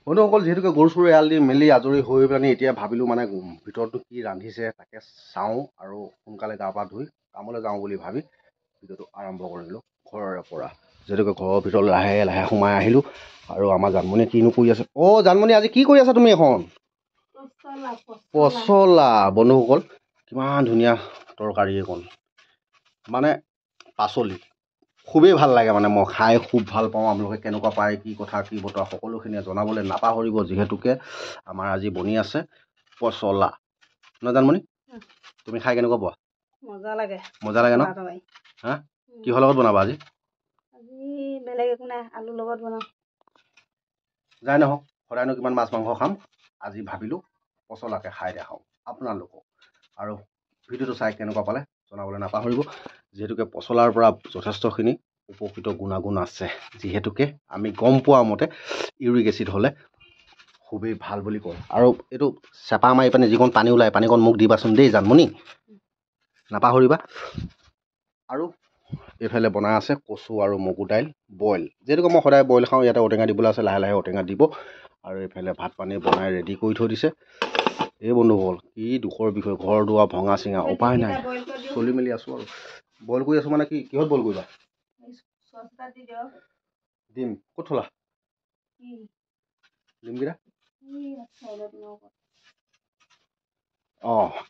বন্ধুসকল যিহেতুকে গৰু চৰু এৰাল দি মেলি আজৰি হৈ পেলাই এতিয়া ভাবিলোঁ মানে ভিতৰতো কি ৰান্ধিছে তাকে চাওঁ আৰু সোনকালে গা পা ধুই কামলৈ যাওঁ বুলি ভাবি ভিডিঅ'টো আৰম্ভ কৰিলোঁ ঘৰৰে পৰা। যিহেতুকে ঘৰৰ ভিতৰলৈ লাহে লাহে সোমাই আহিলোঁ আৰু আমাৰ জানমণিয়ে কিনো কৰি আছে। অ' জানমণি আজি কি কৰি আছা তুমি এখন? পচলা। বন্ধুসকল কিমান ধুনীয়া তৰকাৰী এখন, মানে পাচলি খুবেই ভাল লাগে, মানে মই খাই খুব ভাল পাওঁ। আপোনালোকে কেনেকুৱা পায়, কি কথা কি বতৰা সকলোখিনিয়ে জনাবলৈ নাপাহৰিব। যিহেতুকে আমাৰ আজি বনি আছে পচলা, নহয় জানমণি? তুমি খাই কেনেকুৱা পোৱা? মজা লাগে। মজা লাগে ন? হা, কিহৰ লগত বনাবা আজি? আজি বেলেগ একো নাই, আলুৰ লগত বনাম। যাই নহওক, সদায়নো কিমান মাছ মাংস খাম, আজি ভাবিলোঁ পচলাকে খাই দেখাওঁ আপোনালোকক। আৰু ভিডিঅ'টো চাই কেনেকুৱা পালে জনাবলৈ নাপাহৰিব। যিহেতুকে পচলাৰ পৰা যথেষ্টখিনি উপকৃত গুণাগুণ আছে, যিহেতুকে আমি গম পোৱা মতে ইউৰিক এচিড হ'লে খুবেই ভাল বুলি কয়। আৰু এইটো চেপা মাৰি পানি যিকণ পানী ওলায়, পানীকণ মোক দিবাচোন দেই জানমণি, নাপাহৰিবা। আৰু এইফালে বনাই আছে কচু আৰু মগু দাইল বইল। যিহেতুকে মই সদায় বইল খাওঁ, ইয়াতে ঔটেঙা দিবলৈ আছে, লাহে লাহে ঔটেঙা দিব। আৰু এইফালে ভাত পানী বনাই ৰেডি কৰি থৈ দিছে। এই বন্ধুসকল কি দুখৰ বিষয়, ঘৰ দুৱাৰ ভঙা চিঙা, উপায় নাই, চলি মেলি আছোঁ আৰু। বইল কৰি আছোঁ মানে কি, কিহত বইল কৰিবা? ডিম ক'ত থলা? ডিমকেইটা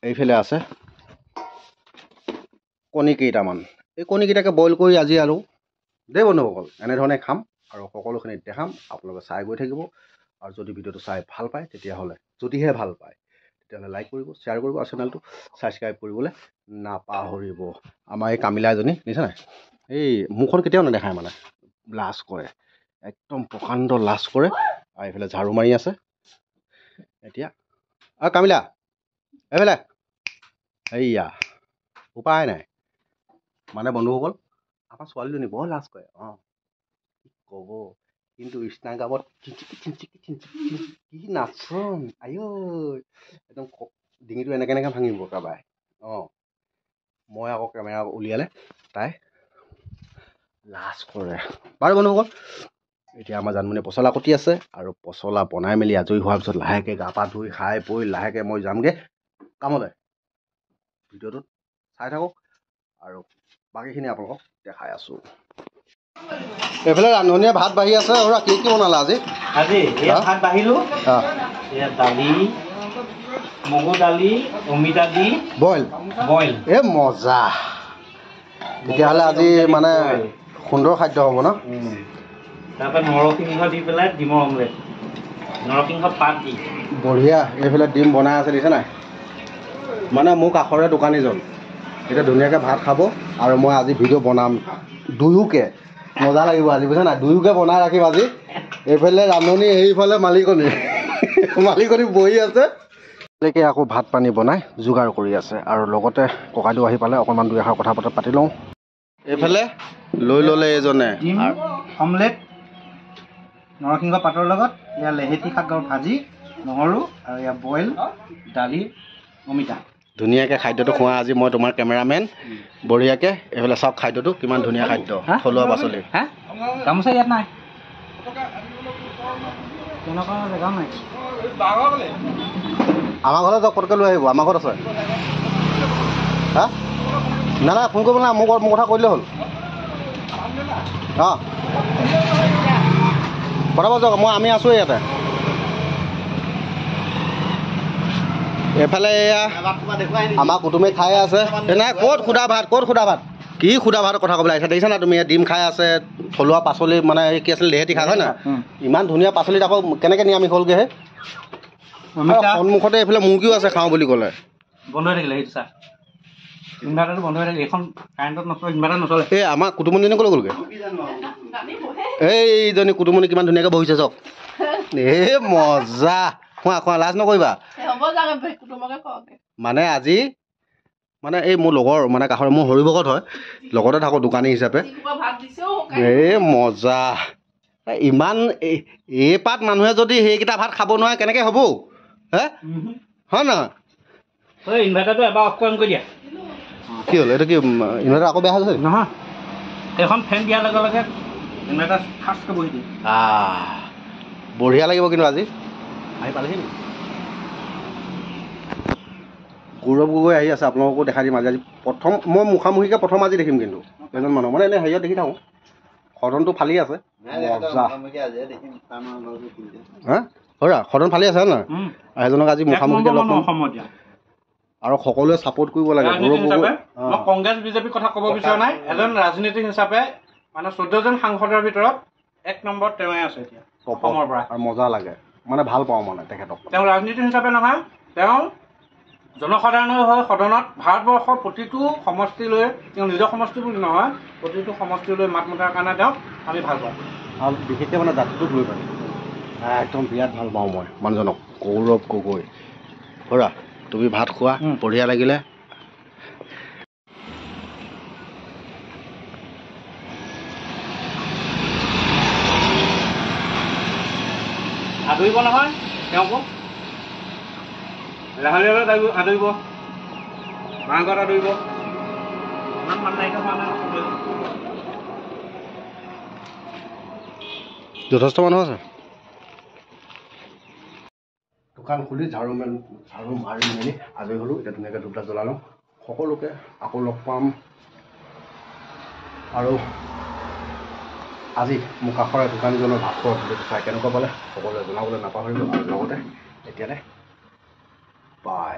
এইফালে আছে কণী কেইটামান। এই কণীকেইটাকে বইল কৰি আজি আৰু দেই বন্ধুসকল এনেধৰণে খাম আৰু সকলোখিনি দেখাম। আপোনালোকে চাই গৈ থাকিব। আৰু যদি ভিডিঅ'টো চাই ভাল পায় তেতিয়াহ'লে, যদিহে ভাল পায় তেতিয়াহ'লে লাইক কৰিব, শ্বেয়াৰ কৰিব আৰু চেনেলটো ছাবস্ক্ৰাইব কৰিবলৈ নাপাহৰিব। আমাৰ এই কামিলা এজনী দেখিছা নাই, এই মুখখন কেতিয়াও নেদেখায়, মানে লাজ কৰে, একদম প্ৰকাণ্ড লাজ কৰে। আৰু এইফালে ঝাৰু মাৰি আছে এতিয়া। আৰু কামিলা এইফালে, এইয়া উপায় নাই, মানে বন্ধুসকল আমাৰ ছোৱালীজনী বৰ লাজ কৰে। কি ক'ব, কিন্তু ইনষ্টাগ্ৰামত কি নাচন, আইঐ একদম ডিঙিটো এনেকৈ এনেকৈ ভাঙিব কাবাই। মই আকৌ কেমেৰা উলিয়ালে তাই লাজ কৰে। বাৰু বন্ধুসকল এতিয়া আমাৰ জানমণি পচলা কুটি আছে, আৰু পচলা বনাই মেলি আজৰি হোৱাৰ পিছত লাহেকৈ গা পা ধুই খাই বৈ লাহেকৈ মই যামগৈ কামলৈ। ভিডিঅ'টোত চাই থাকক আৰু বাকীখিনি আপোনালোকক দেখাই আছোঁ। এইফালে ৰান্ধনীয়ে ভাত বাঢ়ি আছে। আৰু কি কি বনালা আজি? আজি ভাত বাঢ়িলোঁ, দালি, মগু দালি, অমিতা দি বইল বইল। এই মজা, তেতিয়াহ'লে আজি মানে সুন্দৰ খাদ্য হ'ব ন? তাৰপৰা নৰসিংহ দি পেলাই ডিমৰ অমলেট, নৰসিংহ পাত দি বঢ়িয়া। এইফালে ডিম বনাই আছে দিছে নাই, মানে মোৰ কাষৰে দোকানীজন এতিয়া ধুনীয়াকৈ ভাত খাব আৰু মই আজি ভিডিঅ' বনাম দুয়োকে। মজা লাগিব আজি, বুজিছা নাই? দুয়োকে বনাই ৰাখিম আজি। এইফালে ৰান্ধনী, এইফালে মালিকনী বহি আছে, তেনেকৈ আকৌ ভাত পানী বনাই যোগাৰ কৰি আছে। আৰু লগতে ককাইদেউ আহি পালে অকণমান দুই এষাৰ কথা বতৰা পাতি লওঁ। এইফালে লৈ ল'লে এজনে ডিম অমলেট নৰসিংহ পাতৰ লগত, ইয়াৰ লেহেতি শাকৰ ভাজি, নহৰু, আৰু ইয়াৰ বইল দালি, অমিতা। ধুনীয়াকৈ খাদ্যটো খোৱা আজি মই তোমাৰ কেমেৰামেন। বঢ়িয়াকৈ এইফালে চাওক খাদ্যটো কিমান ধুনীয়া খাদ্য, থলুৱা পাচলি। গামোচা ইয়াত নাই, তেনেকুৱা জেগাও নাই। আমাৰ ঘৰলৈ যাওক, পটকৈ লৈ আহিব, আমাৰ ঘৰত আছে। হা নাই নাই, ফোন কৰিব নাই, মোৰ কথা কৈ দিলে হ'ল। পঠাব যাওক, আমি আছোঁ ইয়াতে। এইফালে এয়া আমাৰ কুটুমে খাই আছে। নাই ক'ত সুধা ভাত, ক'ত সুধা ভাত, কি সুধা ভাতৰ কথা ক'বলৈ আহিছে? দেখিছা না তুমি, ডিম খাই আছে, থলুৱা পাচলি, মানে কি আছিলে লেহেতি শাক, হয় নাই? ইমান ধুনীয়া পাচলিত আকৌ কেনেকৈ নিৰামিষ হ'লগৈ হে? সন্মুখতে এইফালে মুৰ্গীও আছে, খাওঁ বুলি ক'লে। বন্ধ হৈ থাকিলে সেইটো চা, ইনভাৰ্টাৰটো বন্ধ হৈ থাকিলে, এইখন কাৰেণ্টত নচলে, ইনভাৰ্টাৰ নচলে। এই আমাৰ কুটুমণিজনী ক'লৈ গ'লগৈ? এইজনী কুটুমণি কিমান ধুনীয়াকৈ বহিছে চাওক। এই মজা, খোৱা লাজ নকৰিবা। মানে আজি মানে এই মোৰ লগৰ, মানে কাষৰ মোৰ হৰিভকত হয়, লগতে থাকোঁ দোকানী হিচাপে। এই মজা, ইমান এই পাত মানুহে যদি সেইকেইটা ভাত খাব নোৱাৰে কেনেকৈ হ'ব হে? হয় নহয়? ইনভাৰ্টাৰটো এবাৰ অফ কৰি দিয়া। কি হ'ল এইটো? কি ইনভাৰ্টাৰ আকৌ বেয়া হৈ গৈছে? নহয়, সেইখন ফেন দিয়াৰ লগে লগে ইনভাৰ্টাৰ ফাৰ্ষ্টকৈ বহি দিয়ে। বঢ়িয়া লাগিব কিন্তু আজি আহি পালেহি নেকি গৌৰৱ গগৈ আহি আছে আপোনালোককো দেখাই দিম আজি প্ৰথম মই মুখামুখিকৈ প্ৰথম আজি দেখিম কিন্তু এজন মানুহ মানে এনেই হেৰিয়ত দেখি থাকোঁ সদনটো ফালি আছে মজা হা হৰা সদন ফালি আছে নহয় এজনক আজি মুখামুখিকৈ লগ পাম আৰু সকলোৱে ছাপোৰ্ট কৰিব লাগে গৌৰৱ গগৈ মই কংগ্ৰেছ বিজেপিৰ কথা ক'ব বিচৰা নাই এজন ৰাজনীতিক হিচাপে মানে 14জন সাংসদৰ ভিতৰত 1 নম্বৰ তেওঁৱে আছে এতিয়া অসমৰ পৰা আৰু মজা লাগে মানে ভাল পাওঁ মানে তেখেতক তেওঁ ৰাজনীতিক হিচাপে নহয় তেওঁ জনসাধাৰণৰ হৈ সদনত ভাৰতবৰ্ষৰ প্ৰতিটো সমষ্টিলৈ তেওঁ নিজৰ সমষ্টি বুলি নহয় প্ৰতিটো সমষ্টিলৈ মাত মতাৰ কাৰণে তেওঁক আমি ভাল পাওঁ আৰু বিশেষকৈ মানে জাতিটোক লৈ পাই একদম বিৰাট ভাল পাওঁ মই মানুহজনক গৌৰৱ গগৈ হৰা তুমি ভাত খোৱা বঢ়িয়া লাগিলে আদৰিব নহয় তেওঁকো লাহলীয়ালৈ আদৰিব মাংসত আদৰিব ইমান মান নাইকিয়া হোৱা নাই যথেষ্ট মানুহ আছে দোকান খুলি ঝাৰু মাৰি মেলি আজৰি হ'লোঁ এতিয়া ধুনীয়াকৈ ধূপ জ্বলালোঁ সকলোকে আকৌ লগ পাম আৰু আজি মোৰ কাষৰে দোকানীজনৰ ভাত খোৱা ভিডিঅ'টো চাই কেনেকুৱা পালে সকলোৱে জনাবলৈ নাপাহৰিব আৰু লগতে এতিয়ালৈ বাই